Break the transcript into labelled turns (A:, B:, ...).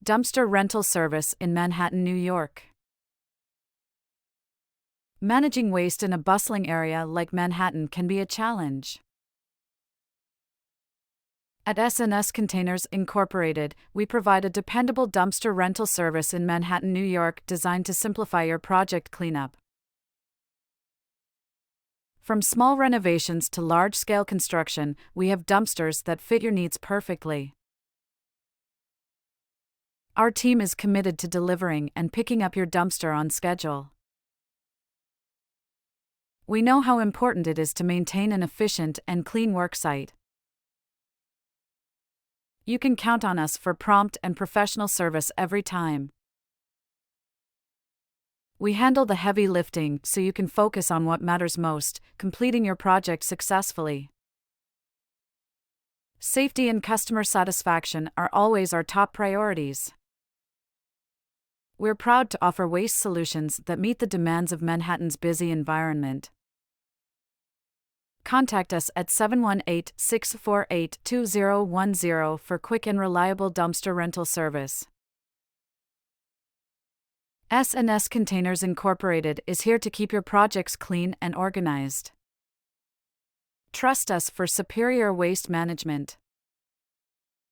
A: Dumpster rental service in Manhattan, New York. Managing waste in a bustling area like Manhattan can be a challenge. At S&S Containers Incorporated, we provide a dependable dumpster rental service in Manhattan, New York, designed to simplify your project cleanup. From small renovations to large-scale construction, we have dumpsters that fit your needs perfectly. Our team is committed to delivering and picking up your dumpster on schedule. We know how important it is to maintain an efficient and clean worksite. You can count on us for prompt and professional service every time. We handle the heavy lifting so you can focus on what matters most, completing your project successfully. Safety and customer satisfaction are always our top priorities. We're proud to offer waste solutions that meet the demands of Manhattan's busy environment. Contact us at 718-648-2010 for quick and reliable dumpster rental service. S&S Containers Incorporated is here to keep your projects clean and organized. Trust us for superior waste management.